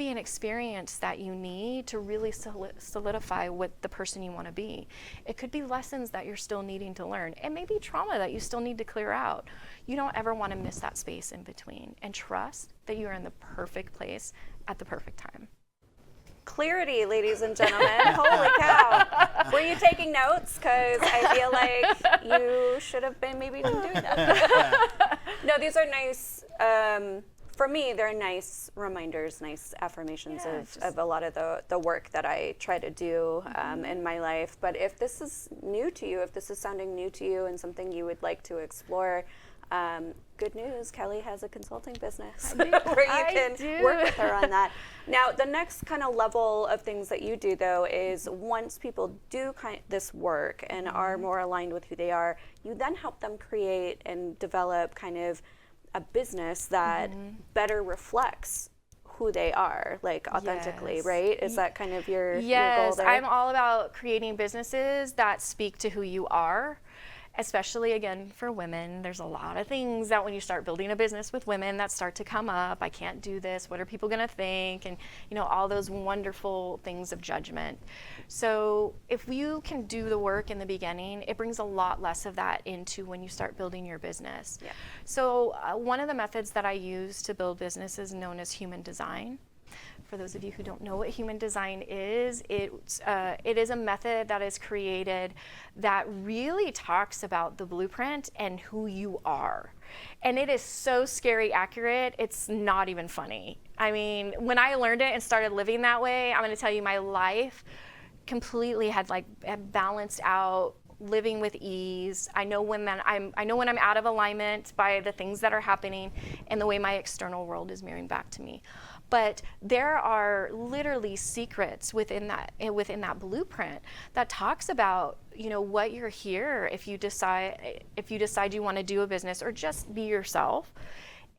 an experience that you need to really solidify what the person you want to be. It could be lessons that you're still needing to learn. It may be trauma that you still need to clear out. You don't ever want to miss that space in between, and trust that you are in the perfect place at the perfect time. Clarity, ladies and gentlemen. Holy cow. Were you taking notes? Because I feel like you should have been maybe doing that. No, these are nice, for me, they're nice reminders, nice affirmations of a lot of the work that I try to do in my life. But if this is new to you, if this is sounding new to you and something you would like to explore, good news, Kelly has a consulting business where you can work with her on that. Now, the next kind of level of things that you do, though, is once people do this work and are more aligned with who they are, you then help them create and develop kind of a business that better reflects who they are, like authentically, right? Is that kind of your goal there? I'm all about creating businesses that speak to who you are. Especially, again, for women, there's a lot of things that when you start building a business with women that start to come up. I can't do this. What are people going to think? And, all those wonderful things of judgment. So if you can do the work in the beginning, it brings a lot less of that into when you start building your business. Yeah. So one of the methods that I use to build business is known as human design. For those of you who don't know what human design is, it is a method that is created that really talks about the blueprint and who you are. And it is so scary accurate, it's not even funny. I mean, when I learned it and started living that way, I'm going to tell you, my life completely had balanced out, living with ease. I know when I'm out of alignment by the things that are happening and the way my external world is mirroring back to me. But there are literally secrets within that blueprint that talks about, you know, what you're here if you decide you want to do a business or just be yourself.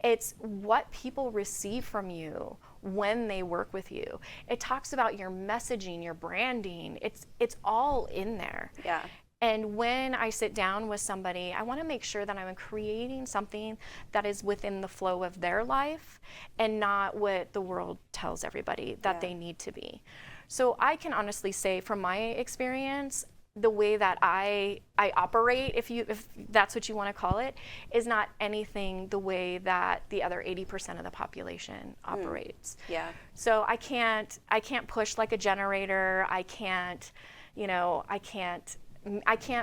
It's what people receive from you when they work with you. It talks about your messaging, your branding. It's all in there. Yeah. And when I sit down with somebody, I want to make sure that I'm creating something that is within the flow of their life and not what the world tells everybody that they need to be. So I can honestly say from my experience, the way that I operate, if that's what you want to call it, is not anything the way that the other 80% of the population operates. Yeah. So I can't push like a generator. I can't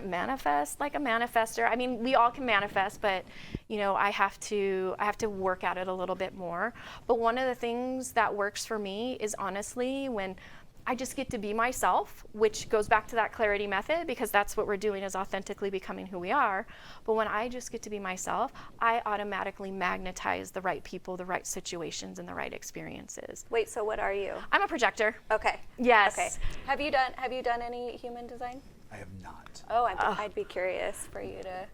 manifest like a manifester. I mean, we all can manifest, but you know, I have to work at it a little bit more. But one of the things that works for me is honestly when I just get to be myself, which goes back to that clarity method, because that's what we're doing, is authentically becoming who we are. But when I just get to be myself, I automatically magnetize the right people, the right situations, and the right experiences. Wait, so what are you? I'm a projector. Okay. Yes. Okay. Have you done any human design? I have not. Oh, I'd be curious for you to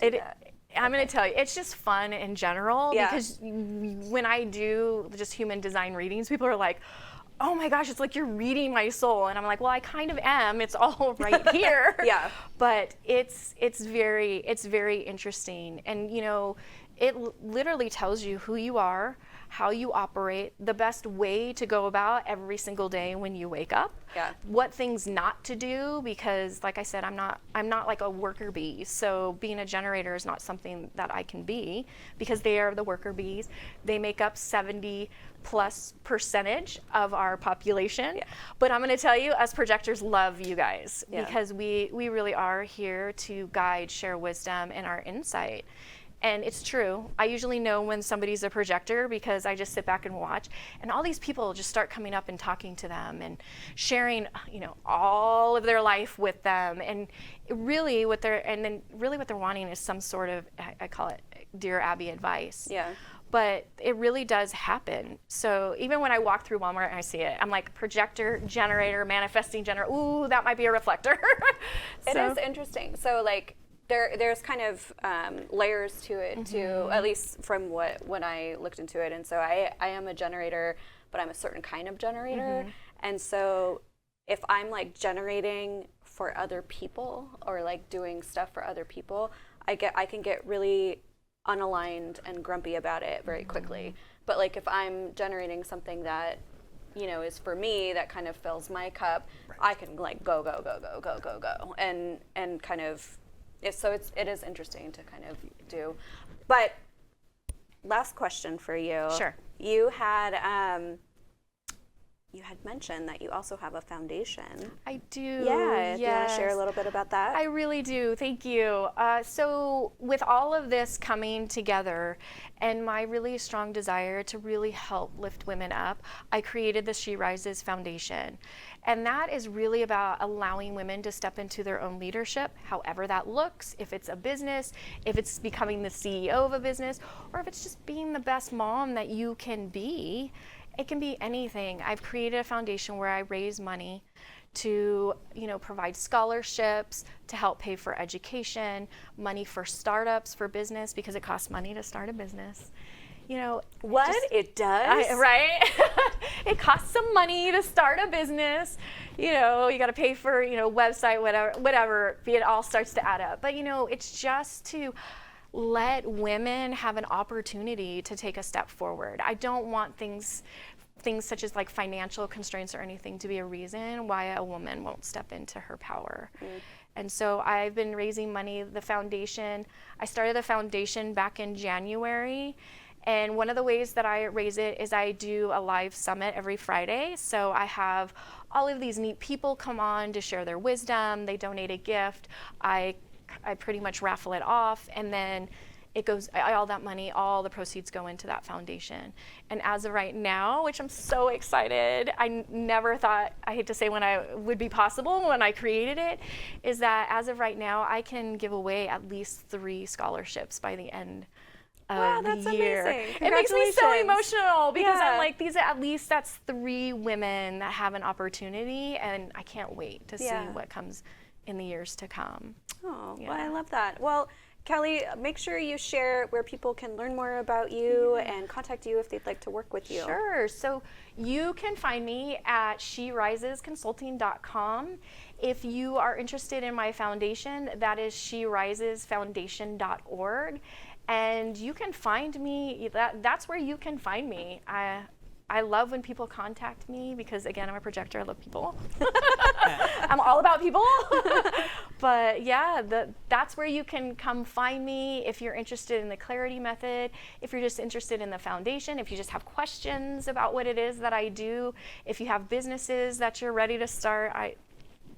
do that. I'm going to tell you, it's just fun in general, Yeah. because when I do just human design readings, people are like, oh my gosh, it's like you're reading my soul. And I'm like, well, I kind of am. It's all right here. Yeah. But it's very interesting. And you know, it literally tells you who you are, how you operate, the best way to go about every single day when you wake up. Yeah. What things not to do, because like I said, I'm not like a worker bee. So being a generator is not something that I can be, because they are the worker bees. They make up 70+% of our population. Yeah. But I'm going to tell you, us projectors love you guys, Yeah. because we really are here to guide, share wisdom, and our insight. And it's true. I usually know when somebody's a projector because I just sit back and watch, and all these people just start coming up and talking to them and sharing, you know, all of their life with them. And really what they're wanting is some sort of, I call it Dear Abby advice. Yeah. But it really does happen. So even when I walk through Walmart and I see it, I'm like, projector, generator, manifesting generator. Ooh, that might be a reflector. It is interesting. So like, there's kind of layers to it too, at least from when I looked into it. And so I am a generator, but I'm a certain kind of generator. And so if I'm like generating for other people or like doing stuff for other people, I can get really unaligned and grumpy about it very quickly. But like if I'm generating something that, you know, is for me, that kind of fills my cup, I can like go and kind of. So it is interesting to kind of do. But last question for you. Sure. You had mentioned that you also have a foundation. I do. Yeah. Do you want to share a little bit about that? I really do. Thank you. So with all of this coming together and my really strong desire to really help lift women up, I created the SheRises Foundation. And that is really about allowing women to step into their own leadership, however that looks, if it's a business, if it's becoming the CEO of a business, or if it's just being the best mom that you can be. It can be anything. I've created a foundation where I raise money to, you know, provide scholarships, to help pay for education, money for startups, for business, because it costs money to start a business. You know, what? It does? Right? It costs some money to start a business. You know, you got to pay for, you know, website, whatever. It all starts to add up. But, you know, it's just to let women have an opportunity to take a step forward. I don't want things such as like financial constraints or anything to be a reason why a woman won't step into her power. And so I've been raising money. The foundation, I started the foundation back in January. And one of the ways that I raise it is I do a live summit every Friday. So I have all of these neat people come on to share their wisdom. They donate a gift. I pretty much raffle it off, and then it goes, all that money, all the proceeds go into that foundation. And as of right now, which I'm so excited, I never thought, I hate to say when I would be possible when I created it, is that as of right now, I can give away at least 3 scholarships by the end Wow, of that's the year. amazing. It makes me so Congratulations. emotional because Yeah. I'm like, at least that's 3 women that have an opportunity, and I can't wait to see Yeah. what comes in the years to come. Oh, Yeah. well, I love that. Well, Kelly, make sure you share where people can learn more about you and contact you if they'd like to work with you. Sure. So you can find me at SheRisesConsulting.com. If you are interested in my foundation, that is SheRisesFoundation.org. And you can find me, that's where you can find me. I love when people contact me because, again, I'm a projector. I love people. I'm all about people. But yeah, that's where you can come find me if you're interested in the CLEARITY Method, if you're just interested in the foundation, if you just have questions about what it is that I do, if you have businesses that you're ready to start,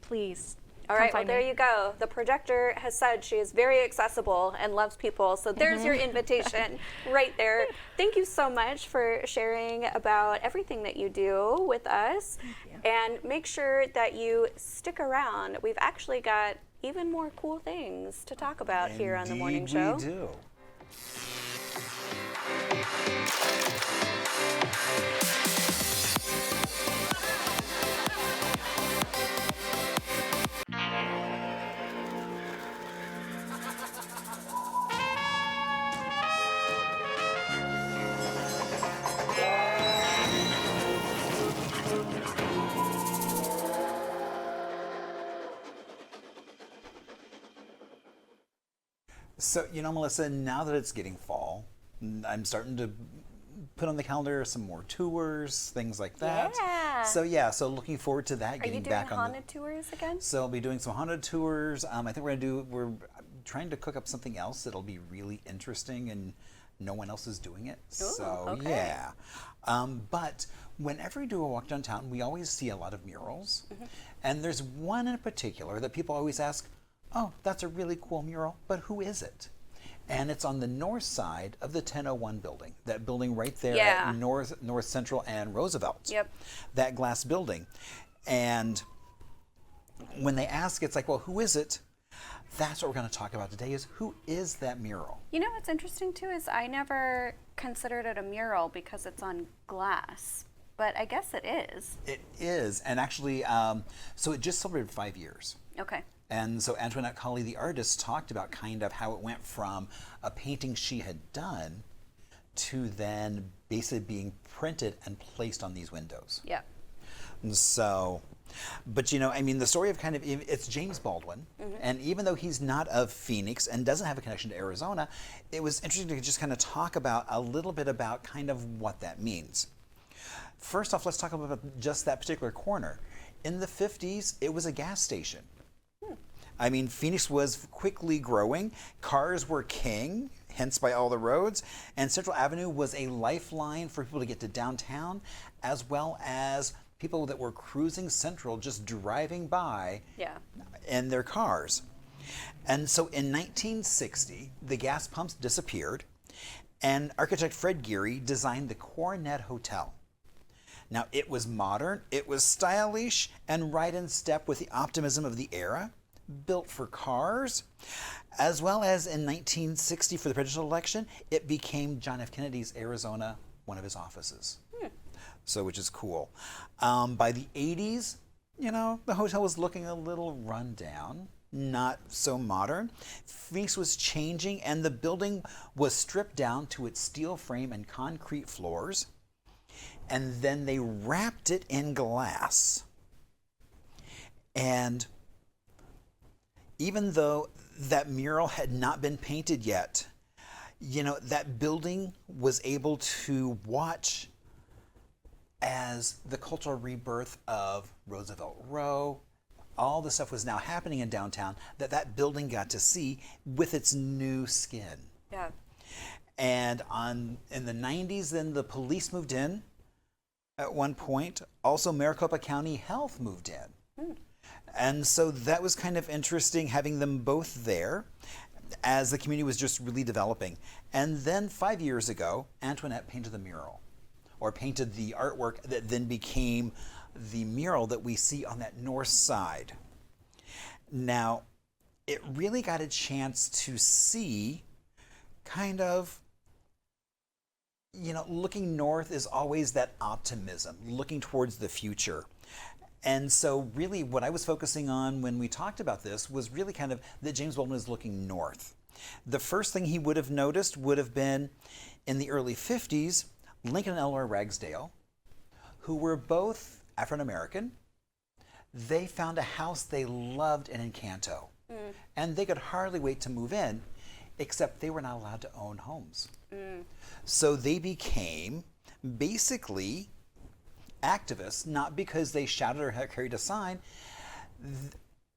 please. All right, well, there you go. The projector has said she is very accessible and loves people, so there's your invitation right there. Thank you so much for sharing about everything that you do with us. And make sure that you stick around. We've actually got even more cool things to talk about here on the morning show. We do. So, Melissa, now that it's getting fall, I'm starting to put on the calendar some more tours, things like that. Yeah. So looking forward to that. Are you doing haunted tours again? So I'll be doing some haunted tours. I think we're trying to cook up something else that'll be really interesting and no one else is doing it. Okay. Yeah. But whenever we do a walk downtown, we always see a lot of murals. And there's one in particular that people always ask, oh, that's a really cool mural, but who is it? And it's on the north side of the 1001 building, that building right there at North Central and Roosevelt. Yep. That glass building. And when they ask, it's like, well, who is it? That's what we're going to talk about today is who is that mural? You know what's interesting too is I never considered it a mural because it's on glass, but I guess it is. It is. And actually, so it just celebrated 5 years. Okay. And so Antoinette Colley, the artist, talked about kind of how it went from a painting she had done to then basically being printed and placed on these windows. Yeah. And so, but the story of it's James Baldwin, and even though he's not of Phoenix and doesn't have a connection to Arizona, it was interesting to just kind of talk about a little bit about kind of what that means. First off, let's talk about just that particular corner. In the 50s, it was a gas station. Phoenix was quickly growing. Cars were king, hence by all the roads. And Central Avenue was a lifeline for people to get to downtown, as well as people that were cruising Central, just driving by in their cars. And so in 1960, the gas pumps disappeared, and architect Fred Geary designed the Coronet Hotel. Now, it was modern, it was stylish, and right in step with the optimism of the era. Built for cars, as well as in 1960 for the presidential election, it became John F. Kennedy's Arizona, one of his offices. So, which is cool. By the 80s, the hotel was looking a little run down, not so modern. Phoenix was changing, and the building was stripped down to its steel frame and concrete floors, and then they wrapped it in glass. And even though that mural had not been painted yet, that building was able to watch as the cultural rebirth of Roosevelt Row, all the stuff was now happening in downtown that building got to see with its new skin. Yeah. And in the 90s, then the police moved in at one point. Also, Maricopa County Health moved in. And so that was kind of interesting having them both there as the community was just really developing. And then 5 years ago, Antoinette painted the mural, or painted the artwork that then became the mural that we see on that north side. Now, it really got a chance to see kind of looking north is always that optimism, looking towards the future. And so really what I was focusing on when we talked about this was really kind of that James Baldwin is looking north. The first thing he would have noticed would have been in the early 50s, Lincoln and Eleanor Ragsdale, who were both African-American. They found a house they loved in Encanto. And they could hardly wait to move in, except they were not allowed to own homes. So they became basically activists, not because they shouted or carried a sign.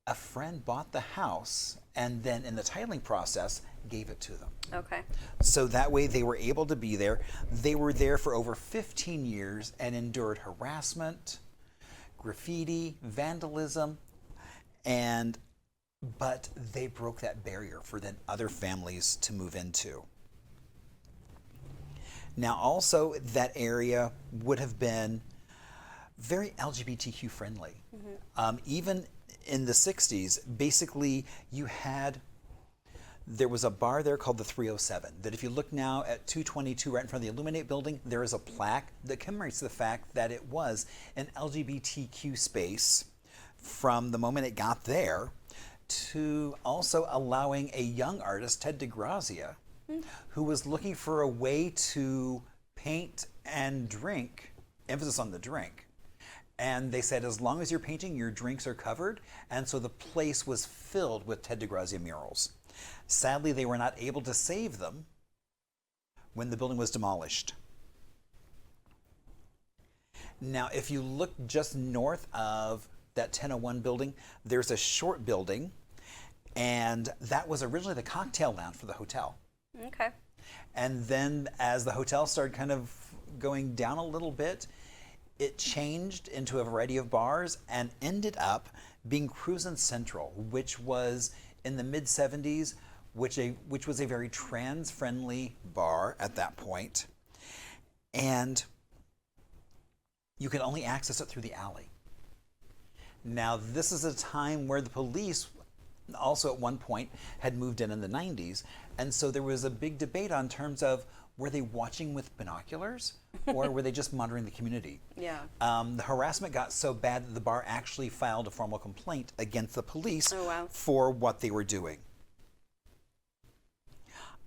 A friend bought the house and then in the titling process gave it to them. Okay. So that way they were able to be there. They were there for over 15 years and endured harassment, graffiti, vandalism, but they broke that barrier for then other families to move into. Now also that area would have been very LGBTQ friendly. Even in the 60s, basically there was a bar there called the 307 that if you look now at 222 right in front of the Illuminate building, there is a plaque that commemorates the fact that it was an LGBTQ space from the moment it got there to also allowing a young artist, Ted DeGrazia, who was looking for a way to paint and drink, emphasis on the drink. And they said, as long as you're painting, your drinks are covered. And so the place was filled with Ted DeGrazia murals. Sadly, they were not able to save them when the building was demolished. Now, if you look just north of that 1001 building, there's a short building, and that was originally the cocktail lounge for the hotel. Okay. And then as the hotel started kind of going down a little bit, it changed into a variety of bars and ended up being Cruisin' Central, which was in the mid-70s, which was a very trans-friendly bar at that point. And you could only access it through the alley. Now, this is a time where the police also at one point had moved in the 90s. And so there was a big debate on terms of, were they watching with binoculars or were they just monitoring the community? Yeah. The harassment got so bad that the bar actually filed a formal complaint against the police for what they were doing.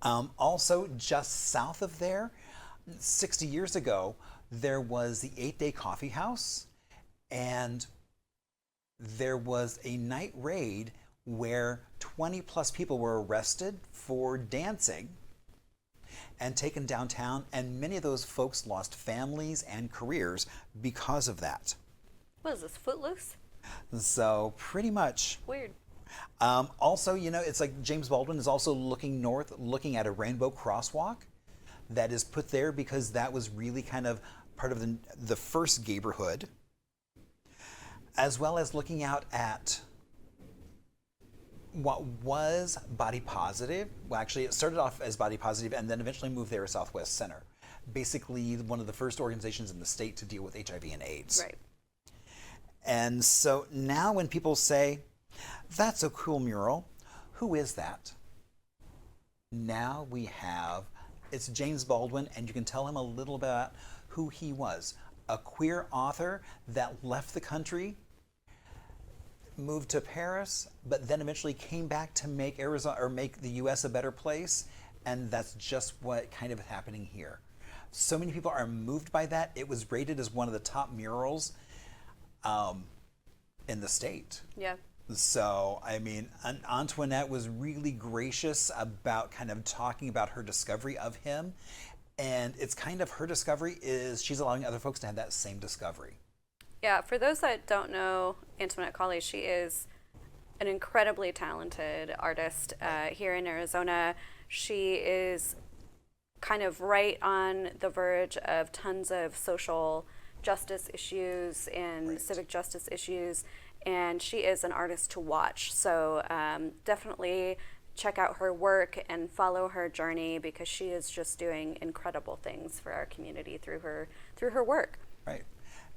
Also, just south of there, 60 years ago, there was the 8-Day Coffee House, and there was a night raid where 20 plus people were arrested for dancing and taken downtown, and many of those folks lost families and careers because of that. What is this, Footloose? So pretty much. Weird. Also, it's like James Baldwin is also looking north, looking at a rainbow crosswalk that is put there because that was really kind of part of the first neighborhood, as well as looking out at what was Body Positive. Well, actually, it started off as Body Positive and then eventually moved there as Southwest Center. Basically, one of the first organizations in the state to deal with HIV and AIDS. Right. And so now when people say, that's a cool mural, who is that? Now we have, it's James Baldwin, and you can tell him a little about who he was. A queer author that left the country, moved to Paris, but then eventually came back to make Arizona or make the U.S. a better place, and that's just what kind of is happening here. So many people are moved by that. It was rated as one of the top murals in the state. Yeah. So, I mean, Antoinette was really gracious about kind of talking about her discovery of him, and it's kind of her discovery is she's allowing other folks to have that same discovery. Yeah, for those that don't know Antoinette Colley, she is an incredibly talented artist here in Arizona. She is kind of right on the verge of tons of social justice issues and civic justice issues, and she is an artist to watch. So definitely check out her work and follow her journey because she is just doing incredible things for our community through her work. Right.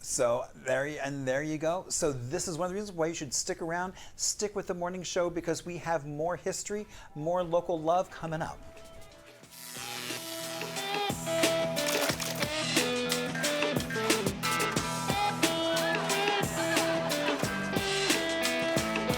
So there you go. So this is one of the reasons why you should stick around, stick with the morning show because we have more history, more local love coming up.